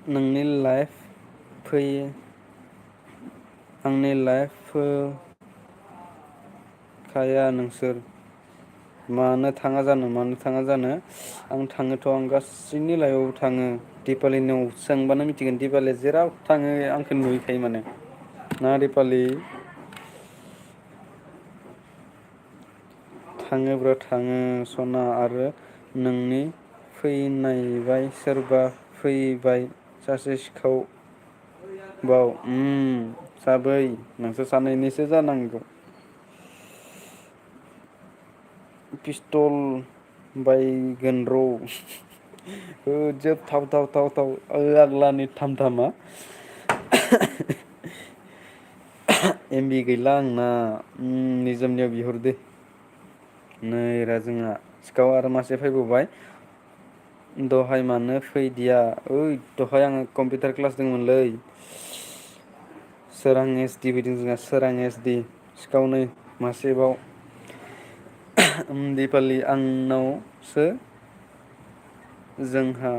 नोंनि लाइफ फैयो आंनि लाइफ फोखाया नोंसोर मानो थाङा जानो आं थाङोथ' आं गासैनि लाइफआवबो थाङो दिपालिनाव सोंबानो मिथिगोन दिपालिया जेराव थाङो आंखौ नुहैखायो माने ना दिपालि थाङोब्रा थाङो सना आरो नोंनि फैनायबाय सोरबा फैबाय सासे सिखाव बाव साबै नोंसोर सानैनिसो जानांगौ पिस्टल बायगोन र' जोब थाव आग्लानि थामा एमबि गैला आंना निजोमनियाव बिहरदो नै रा जोंहा सिखाव आरो मासे फैबावबाय दहाय मानो फैदिया ओइ दहाय आङो कम्पिउटार क्लास दंमोनलै सोरां एसडि फैदों जोंहा सोरां एसडि सिखाव नै मासेबाव दिपालि आंनावसो जोंहा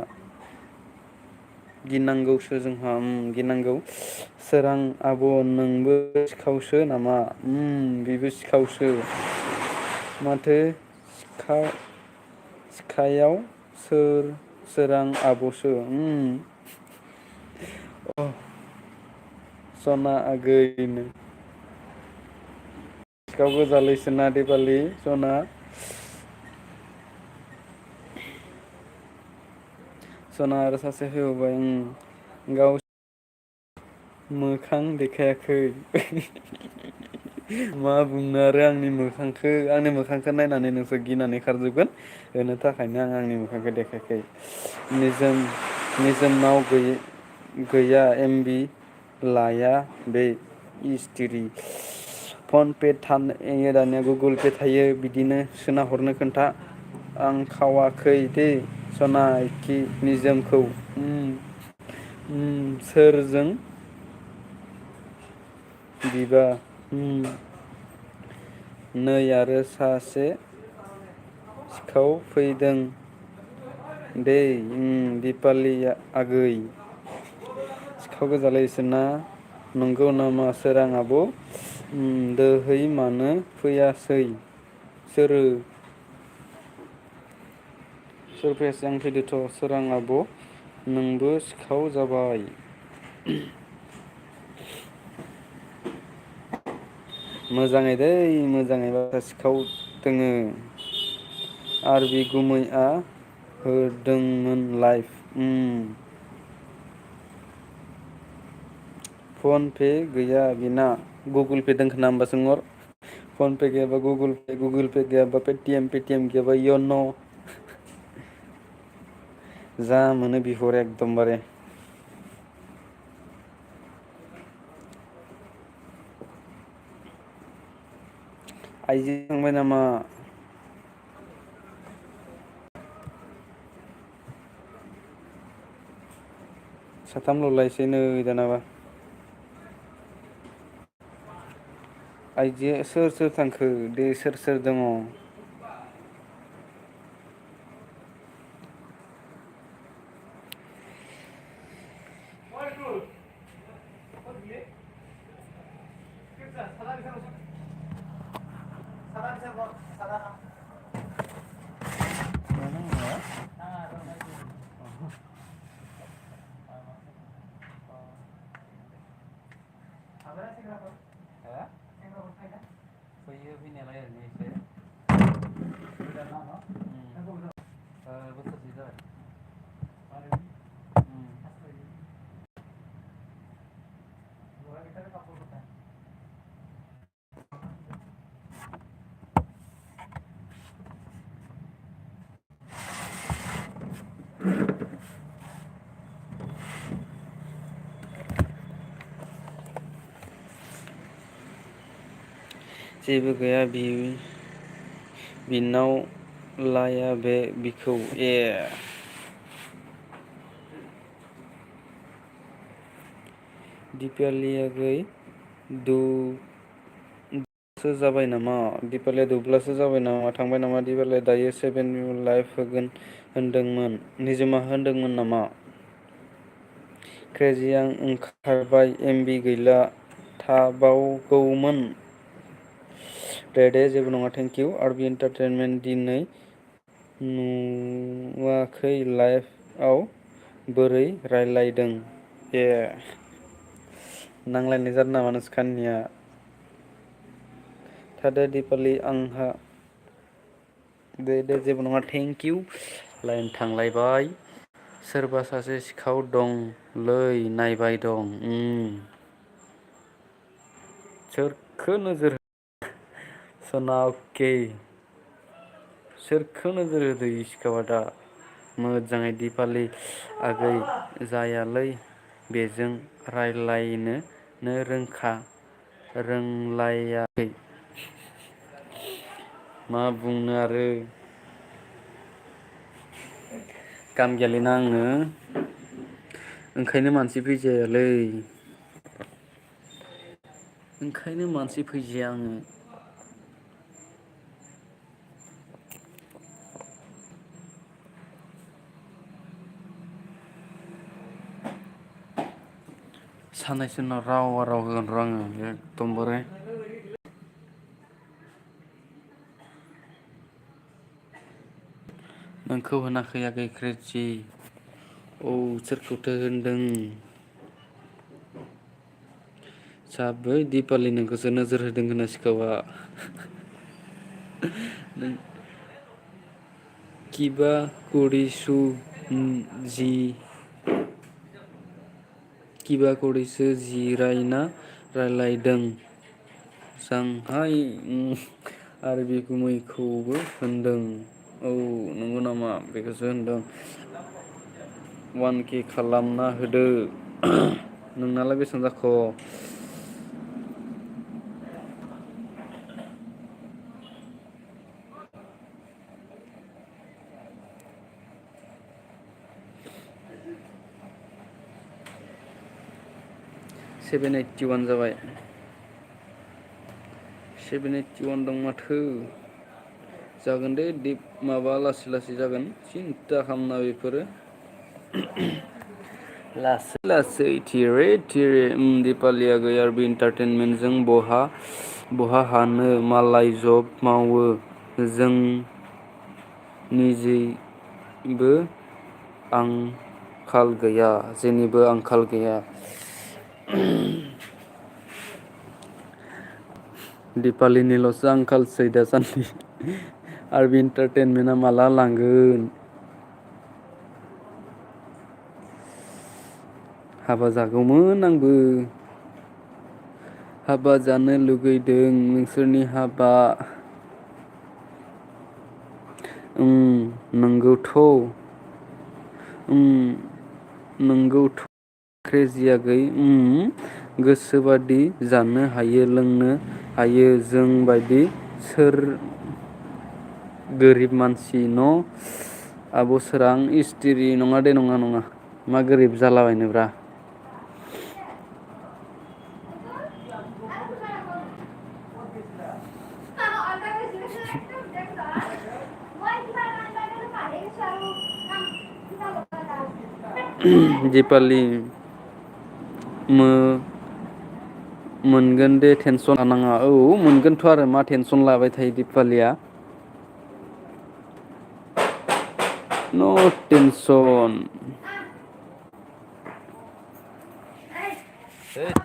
गिनांगौसो जोंहा गिनांगौ सोरां आब' नोंबो सिखावसो नामा बेबो सिखावसो माथो सिखायाव सोरां आब'सो सना आगैनो सिखाव गोजालैसोना दिपालि सना सना आरो सासे फैबावबाय गाव मोखां देखायाखै मा बुंनो आरो आंनि मोखांखौ नायनानै नोंसोर गिनानै खारजोबगोन बेनि थाखायनो आं आंनि मोखांखौ देखायाखै निजोमनाव गैया एमबि लाया बे इस्टिरि फनपे थायो दानिया गुगोल पे थायो बिदिनो सोना हरनो खोन्था आं खावाखै दे सनाखि निजोमखौ सोरजों बिबा नै आरो सासे सिखाव फैदों दै दिपालि आगै सिखाव गोजालै इसोरना नंगौ नामा सोरां आब'? दोहै मानो फैयासै? सोरो? सोर फैयासै आं फैदोथ' सोरां आब'। नोंबो सिखाव जाबाय। मोजाङै दै मोजाङै बाथ्रा सिखाव दोङो। आर बि गुमैया होदोंमोन लाइफ। फन पे गैया बिना गुगोल पे दोंखोना होमबा सोंहर। फन पे गैयाबा गुगोल पे गैयाबा पेटिएम गैयाबा यन'। जा मोनो बिहर एकदमबारे। आइजो थांबाय नामा? साथामल' लायसै नै दानाबा। आइजोआ सोर सोर थांखो दे सोर सोर दङ? फैयो फैनायालाय ओरैनो एसे बोसोरसे जाबाय। जेबो गैया बिनाव लाया बे बिखौ ए। दिपालिया गै सो जाबाय नामा दिपालिया दुब्लासो जाबाय नामा थांबाय नामा दिपालिया दायो 7 लाइफ होगोन होनदोंमोन निजोमा होनदोंमोन नामा? क्रेजि आं ओंखारबाय एमबि गैला थाबावगौमोन। दे जेबो नङा थेंकिउ आरबि एन्टारटेनमेन्ट दिनै नुवाखै लाइभआव बोरै रायलायदों ए। नांलायनाय जादों नामा नोंसोर? थादो दिपालि आंहा दे जेबो नङा थेंकिउ लाइन थांलायबाय। सोरबा सासे सिखाव दंलै नायबाय दं। सोरखौ नोजोर सना अके सोरखौ नोजोर होदो सिखावा दा मोजाङै दिपालि आगै जायालै बेजों रायलायनो रोंलायाखै मा बुंनो आरो गाम गैयालैना आङो ओंखायनो मानसि फैजायालै ओंखायनो मानसि फैजाया आङो। साननैसो उनाव राव होगोन र' आङो एकदमबारे नोंखौ होनाखै आगै क्रेजि औ सोरखौथो होनदों जाबै दिपालि नोंखौसो नोजोर होदों होनो सिखावा किबा करिसु जि किबा करिसो जिरायना रायलायदों जांहाय आरो बे गुमैखौबो होनदों औ नंगौ नामा बेखौसो होनदों 1K खालामना होदो नोंनालाय बेसेबां जाख' 781 जाबाय 781 दं माथो जागोन दे माबा लासै जागोन सिन्था खालामना बेफोरो लासै लासै थिरे थिरे दिपालिया गैया आरो इन्टारटेनमेन्टजों बहा हानो मालाय जब मावो जों निजेबो जेनिबो आंखाल गैया दिपालिनिल'सो आंखालसै दासान्दि आरो इन्टारटेनमेन्टआ माला लांगोन हाबा जागौमोन आंबो हाबा जानो लुगैदों नोंसोरनि हाबा नंगौथ' नंगौथ' क्रेजियागै गोसोबादि जानो हायो लोंनो हायो जों बायदि सोर गोरिब मानसि न' आब' सोरां इस्टिरि नङा दे नङा मा गोरिब जालाबायनोब्रा दिपालि मोनगोन दे टेनसन लानाङा औ मोनगोनथ' आरो मा टेनसन लाबाय थायो दिपालिया नो टेनसन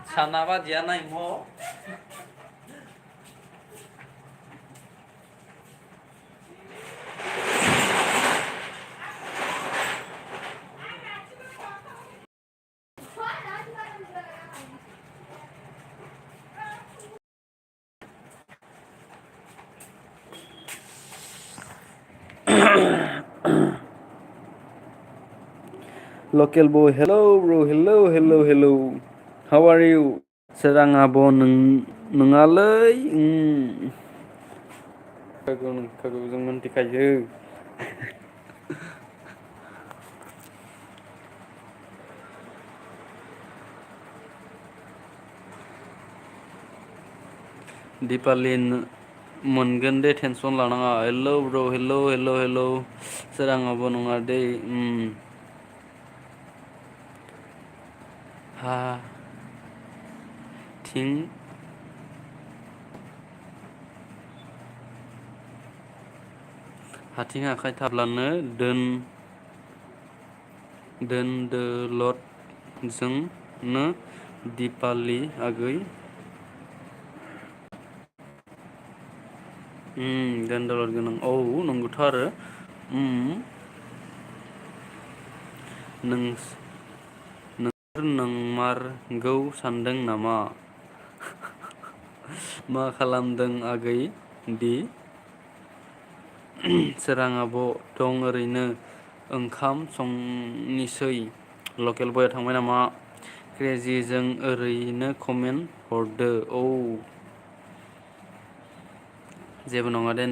साना बादिया नाय म लकेल बय हेलौ ब्र हेलौ हाउ आर इउ सोरां आब' नोङालै नोंखागौ जों मोनथिखायो दिपालि मोनगोन दे टेनसन लानाङा हेलौ ब्र हेलौ सोराङाबो नङा दै हाथिं आखाइ थाब्लानो दोलदजोंनो दिपालि आगै दोनदौलद गोनां औ नंगौथ' आरो नोंसोर नंमारगौ सानदों नामा मा खालामदों आगै दि सोरां आब' दं ओरैनो ओंखाम संनिसै लकेल बया थांबाय नामा क्रेजिजों ओरैनो कमेन्ट हरदो औ जेबो नङा दे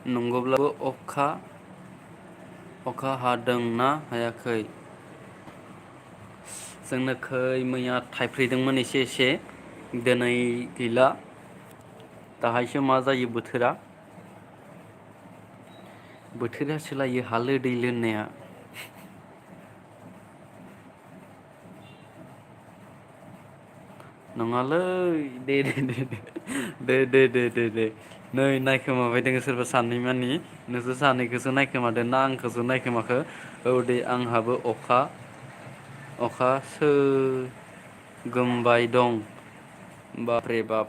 नंगौब्लाबो अखा हादोंना हायाखै जोंनो मैया थाइफ्रिदोंमोन एसे दिनै गैला दाहायसो मा जायो बोथोरा सोलायो हालो दैलो होननाया नङालै दे नै नायखोमाबाय दोङो सोरबा सानै मानि नोंसोर सानैखौसो नायखोमादों ना आंखौसो नायखोमाखो औ दे आंहाबो अखा सोगोमबाय दं बाप्रे बाप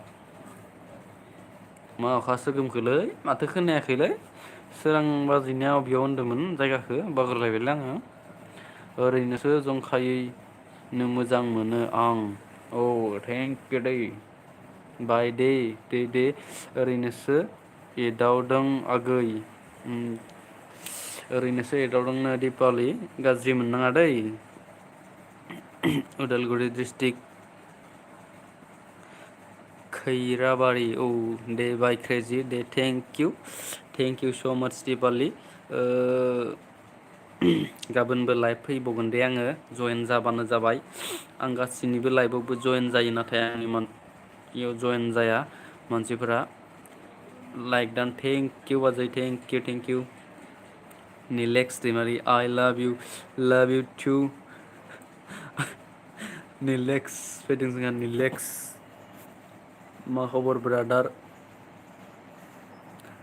मा अखा सोगोमखोलै माथो खोनायाखैलै सोरां बाजिनाया अबेयाव होनदोंमोन जायगाखौ बागारलायबायलै आङो ओरैनोसो जंखायैनो मोजां मोनो आं औ थेंक इउ दै बाय दे ओरैनोसो एदावदों आगै ओरैनोसो एदावदोंनो दिपालि गाज्रि मोननाङा दै उदालगुरि डिस्ट्रिक्ट खैराबारि औ दे बाय क्रेजि दे थेंक इउ स' माच दिपालि गाबोनबो लाइभ फैबावगोन दे आङो जयेन जाबानो जाबाय आं गासैनिबो लाइभआवबो जयेन जायो नाथाय आंनि इयाव जयेन जाया मानसिफोरा लाइक दान थेंक इउ बाजै थेंक इउ निलेक्स दैमारि आइ लाभ इउ टु निलेक्स फैदों जोंहा निलेक्स मा खबर ब्रादार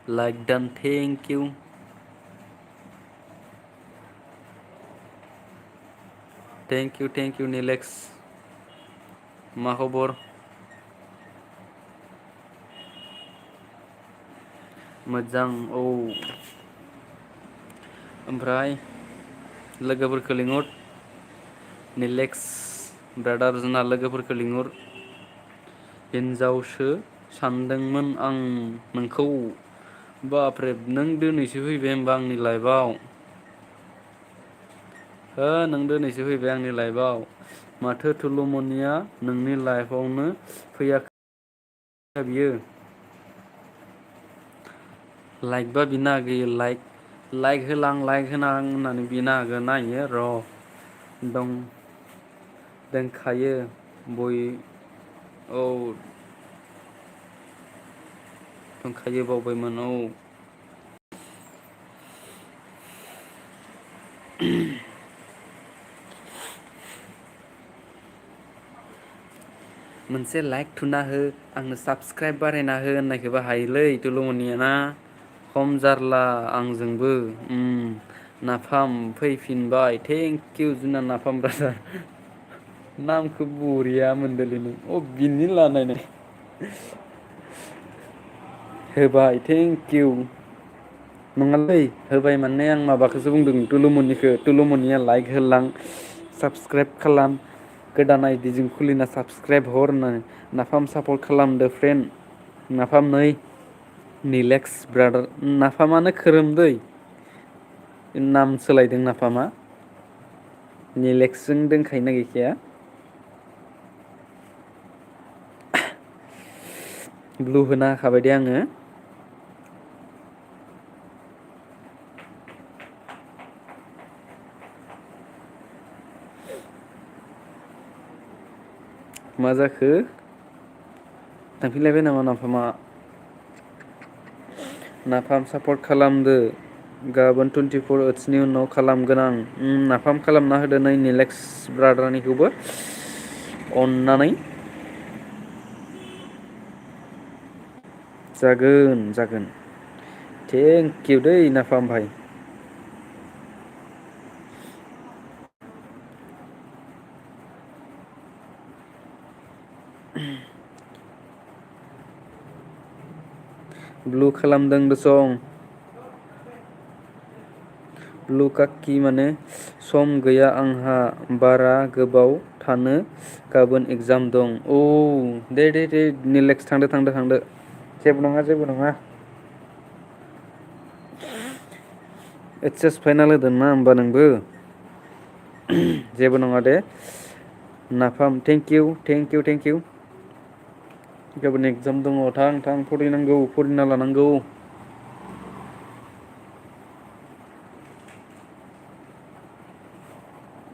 लाइक दान थेंक इउ थेंक इउ निलेक्स मा खबर मोजां औ ओमफ्राय लोगोफोरखौ लिंहर निलेक्स ब्रादार जोंना लोगोफोरखौ लिंहर हिनजावसो सानदोंमोन आं नोंखौ बाप्रे नों दिनैसो फैबाय होमबा आंनि लाइफआव हो नों दिनैसो फैबाय आंनि लाइफआव माथो थुलुमनिया नोंनि लाइफआवनो फैयाखै बियो लाइक बा बिनो हागोयो लाइक होनां होननानै बिनो हागोन नायो र' दोनखायो बय औ दंखायो बावबायमोन औ मोनसे लाइक थुना हो आंनो साबसक्राइब बारायना हो होननायखौबो हायोलै तुलुमनिया ना खम जारला आंजोंबो नाफाम फैफिनबाय थेंक इउ जोंना नाफाम ब्रादार नामखौ बरिया मोनदोंलै नों बिनि लानायनाय होबाय थेंक इउ नङालै होबाय माने आं माबाखौसो बुंदों तुलुमनिया लाइक होलां साबसक्राइब खालाम गोदान आइदिजों खुलिना साबसक्राइब हर होननानै नाफाम सापर्ट खालामदो फ्रेन्ड नाफाम नै निलेक्स ब्रादार नाफामानो खोरोमदै नाम सोलायदों नाफामा निलेक्सजों दोनखायोना गैखाया ब्लु होना होखाबाय दे आङो मा जाखो थांफिनलायबाय नामा नाफामा नाफाम सापर्ट खालामदो गाबोन 24 आवार्सनि उनाव खालामगोन आं नाफाम खालामना होदो नै निलेक्स ब्रादारनिखौबो अननानै जागोन थेंक इउ दै नाफाम भाई ब्लु खालामदों दसं ब्लु काकि माने सम गैया आंहा बारा गोबाव थानो गाबोन एगजाम दं औ दे निलेक्स थांदो जेबो नङा ओइस फाइनाल होदों ना होमबा नोंबो जेबो नङा दे नाफाम थेंक इउ गाबोन एगजाम दङ थां फरायनांगौ फरायना लानांगौ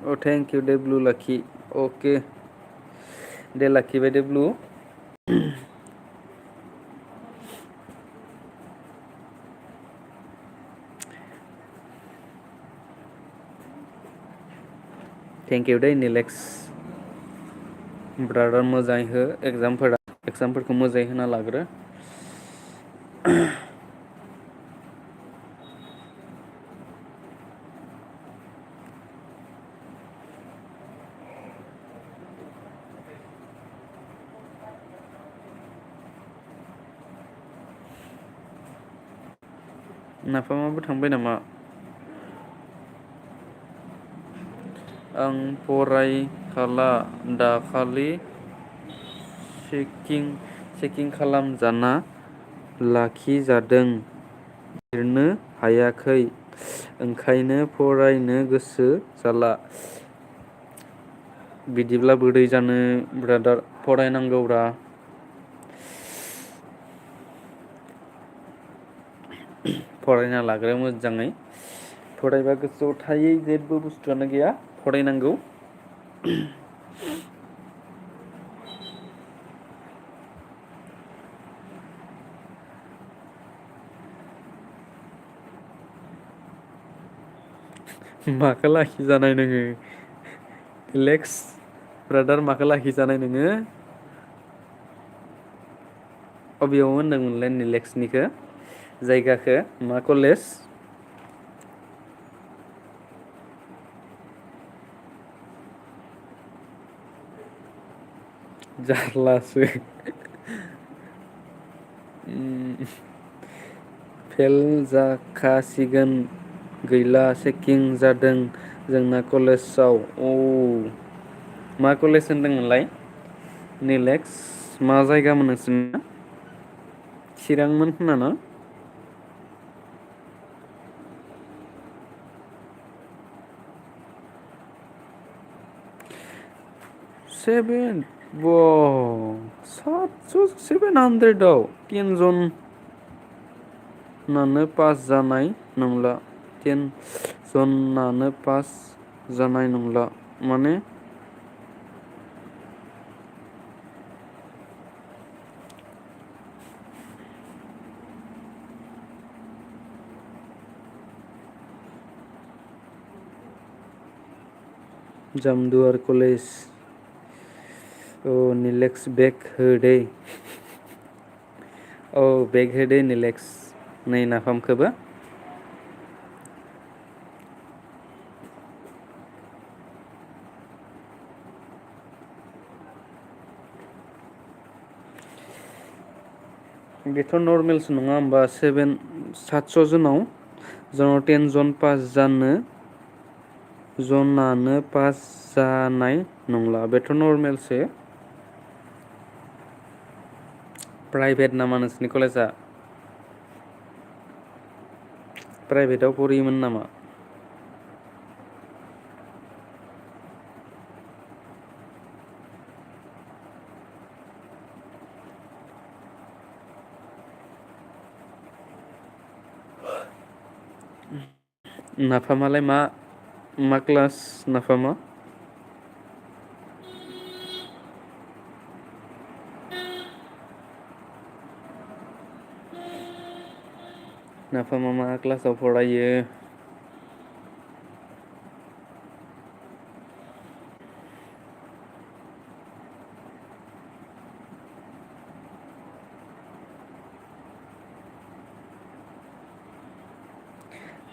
अ थेंक इउ दे ब्लु लाखि अके दे लाखिबाय दे ब्लु थेंक इउ दै निलेक्स ब्रादार मोजाङै हो एगजामफोरखौ मोजाङै होना लाग्रो नाफामाबो थांबाय नामा आं फरायखाला दाखालि चेकिं खालामजाना लाखिजादों लिरनो हायाखै ओंखायनो फरायनो गोसो जाला बिदिब्ला बोरै जानो ब्रादार फरायनांगौब्रा फरायना लाग्रो मोजाङै फरायबा गोसोआव थायै जेबो बुस्थुआनो गैया फरायनांगौ माखौ लाखिजानाय नोङो? रिलेक्स ब्रादार माखौ लाखिजानाय नोङो? अबेयाव होनदोंमोनलाय निलेक्सनिखौ जायगाखौ मा कलेज? जारलासो फेल जाखासिगोन गैला चेकिं जादों जोंना कलेजाव मा कलेज होनदोंमोनलाय निलेक्स मा जायगामोन नोंसोरना चिरांमोन खोमा न'? सेभेन बा 700 तिनजन नानो पास जानाय नंला 10 जनानो पास जानाय नंला माने जामदुवार कलेज निलेक्स बेग हो दे बेग हो दे निलेक्स नै नाफामखौबो बेथ' नर्मेलसो नङा होमबा 700 जोंनाव 10 जन पास जानो जनानो पास जानाय नंला बेथ' नर्मेलसो प्राइभेट नामा नोंसोरनि कलेजआ प्राइभेटाव फरायोमोन नामा? नाफामालाय मा क्लास नाफामा? नाफामा मा क्लासाव फरायो?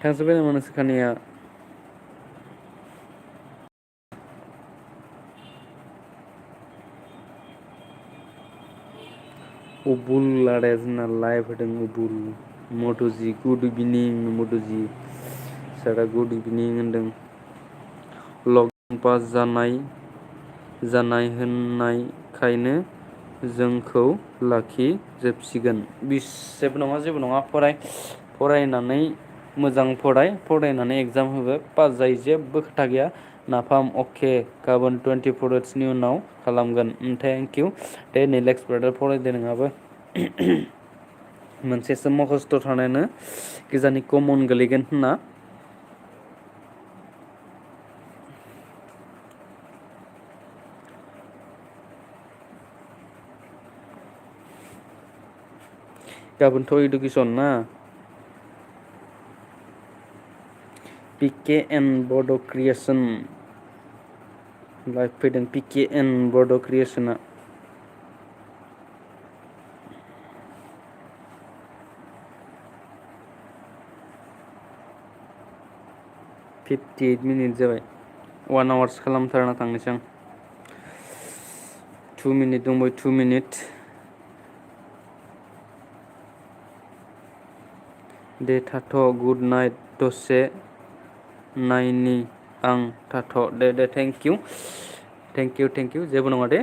थांजोब्बाय नामा नोंसोर खानैया? अबुल लादाया जोंना लाइभ होदों अबुल मधुजि गुड इभिनिं मधुजि सारा गुड इभिनिं होनदों लकडाउन पास जानाय होननायखायनो जोंखौ लाखिजोबसिगोन जेबो नङा फरायनानै मोजां फरायनानै एगजाम होबो पास जायो जेबो खोथा गैया नाफाम अके गाबोन 24 नि उनाव खालामगोन थेंक इउ दे निलेक्स ब्रादार फरायदो नोंहाबो मोनसेसो मखस्थ' थानायानो गोजानि कमन गोलैगोन होनना गाबोनथ' इडुकेसन ना पिके एन बड' क्रियेसन लाइभ फैदों पिके एन बड' क्रियेसना 58 मिनिट जाबाय 1 आवार्स खालामथारना थांनोसै आं 2 मिनिट दंबाय 2 मिनिट दे थाथ' गुड नाइट दसे नायनि आं थाथ' दे थेंक इउ जेबो नङा दे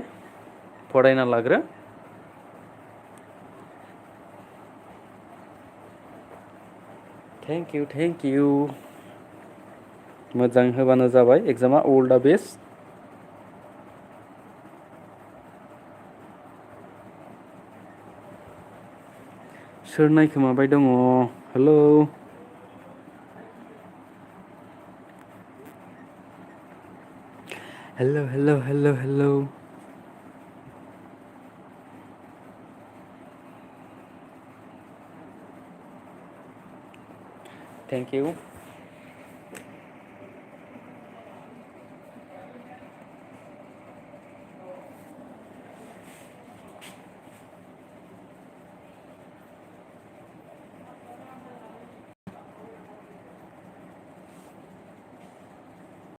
फरायना लाग्रो थेंक इउ मोजां होबानो जाबाय एगजामा अल दा बेस्ट सोर नायखोमाबाय दङ हेलौ हेलौ थेंक इउ